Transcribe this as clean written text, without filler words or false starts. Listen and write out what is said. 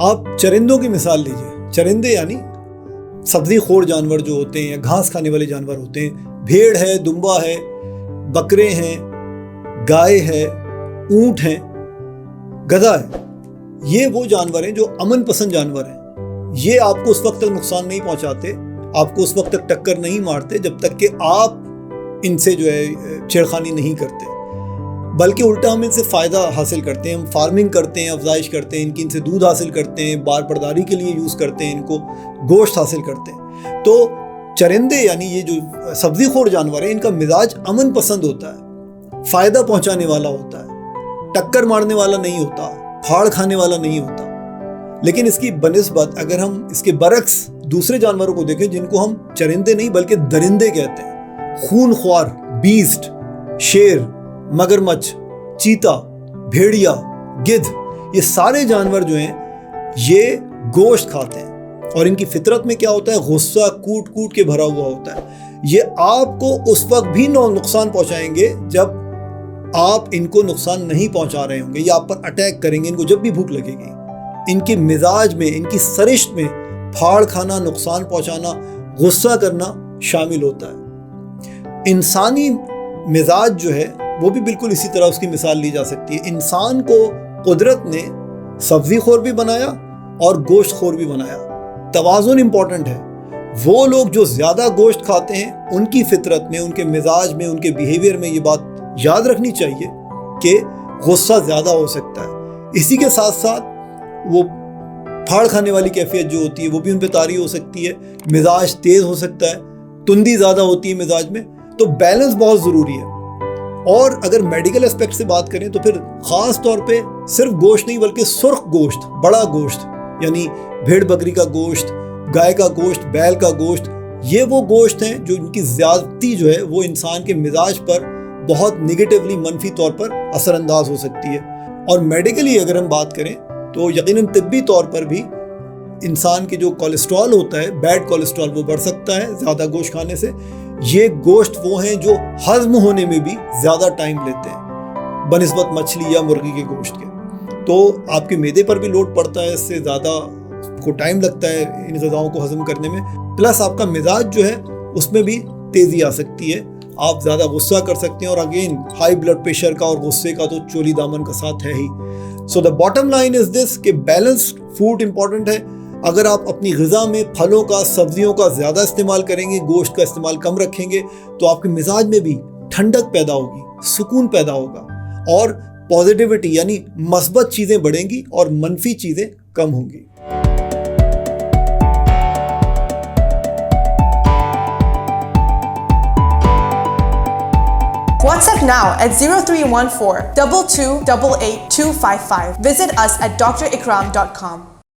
آپ چرندوں کی مثال لیجئے. چرندے یعنی سبزی خور جانور جو ہوتے ہیں یا گھاس کھانے والے جانور ہوتے ہیں. بھیڑ ہے, دمبا ہے, بکرے ہیں, گائے ہے, اونٹ ہیں, گدھا ہے. یہ وہ جانور ہیں جو امن پسند جانور ہیں. یہ آپ کو اس وقت تک نقصان نہیں پہنچاتے, آپ کو اس وقت تک ٹکر نہیں مارتے جب تک کہ آپ ان سے جو ہے چھیڑخانی نہیں کرتے, بلکہ الٹا ہم ان سے فائدہ حاصل کرتے ہیں. ہم فارمنگ کرتے ہیں, افزائش کرتے ہیں, ان سے دودھ حاصل کرتے ہیں, بار برداری کے لیے یوز کرتے ہیں, ان کو گوشت حاصل کرتے ہیں. تو چرندے یعنی یہ جو سبزی خور جانور ہیں, ان کا مزاج امن پسند ہوتا ہے, فائدہ پہنچانے والا ہوتا ہے, ٹکر مارنے والا نہیں ہوتا, پھاڑ کھانے والا نہیں ہوتا. لیکن اس کی بنسبت اگر ہم اس کے برعکس دوسرے جانوروں کو دیکھیں جن کو ہم چرندے نہیں بلکہ درندے کہتے ہیں, خون خوار, بیسٹ, شیر, مگرمچھ, چیتا, بھیڑیا, گدھ, یہ سارے جانور جو ہیں یہ گوشت کھاتے ہیں. اور ان کی فطرت میں کیا ہوتا ہے؟ غصہ کوٹ کوٹ کے بھرا ہوا ہوتا ہے. یہ آپ کو اس وقت بھی نقصان پہنچائیں گے جب آپ ان کو نقصان نہیں پہنچا رہے ہوں گے, یا آپ پر اٹیک کریں گے ان کو جب بھی بھوک لگے گی. ان کے مزاج میں, ان کی سرشت میں پھاڑ کھانا, نقصان پہنچانا, غصہ کرنا شامل ہوتا ہے. انسانی مزاج جو ہے وہ بھی بالکل اسی طرح اس کی مثال لی جا سکتی ہے. انسان کو قدرت نے سبزی خور بھی بنایا اور گوشت خور بھی بنایا. توازن امپورٹنٹ ہے. وہ لوگ جو زیادہ گوشت کھاتے ہیں ان کی فطرت میں, ان کے مزاج میں, ان کے بیہیویئر میں یہ بات یاد رکھنی چاہیے کہ غصہ زیادہ ہو سکتا ہے. اسی کے ساتھ ساتھ وہ پھاڑ کھانے والی کیفیت جو ہوتی ہے وہ بھی ان پہ طاری ہو سکتی ہے. مزاج تیز ہو سکتا ہے, تندی زیادہ ہوتی ہے مزاج میں. تو بیلنس بہت ضروری ہے. اور اگر میڈیکل اسپیکٹ سے بات کریں تو پھر خاص طور پہ صرف گوشت نہیں بلکہ سرخ گوشت, بڑا گوشت یعنی بھیڑ بکری کا گوشت, گائے کا گوشت, بیل کا گوشت, یہ وہ گوشت ہیں جو ان کی زیادتی جو ہے وہ انسان کے مزاج پر بہت نگیٹیولی, منفی طور پر اثر انداز ہو سکتی ہے. اور میڈیکلی اگر ہم بات کریں تو یقیناً طبی طور پر بھی انسان کی جو کولیسٹرول ہوتا ہے, بیڈ کولیسٹرول, وہ بڑھ سکتا ہے زیادہ گوشت کھانے سے. یہ گوشت وہ ہیں جو ہضم ہونے میں بھی زیادہ ٹائم لیتے ہیں بنسبت مچھلی یا مرغی کے گوشت کے. تو آپ کے معدے پر بھی لوڈ پڑتا ہے, اس سے زیادہ کو ٹائم لگتا ہے ان غذاؤں کو ہضم کرنے میں. پلس آپ کا مزاج جو ہے اس میں بھی تیزی آ سکتی ہے, آپ زیادہ غصہ کر سکتے ہیں. اور اگین ہائی بلڈ پریشر کا اور غصے کا تو چولی دامن کا ساتھ ہے ہی. سو دا باٹم لائن از دس کہ بیلنسڈ فوڈ امپورٹنٹ ہے. اگر آپ اپنی غذا میں پھلوں کا, سبزیوں کا زیادہ استعمال کریں گے, گوشت کا استعمال کم رکھیں گے, تو آپ کے مزاج میں بھی ٹھنڈک پیدا ہوگی, سکون پیدا ہوگا, اور پازیٹیوٹی یعنی مثبت چیزیں بڑھیں گی اور منفی چیزیں کم ہوں گی. WhatsApp now at 0314 2288 255. Visit us at drakram.com.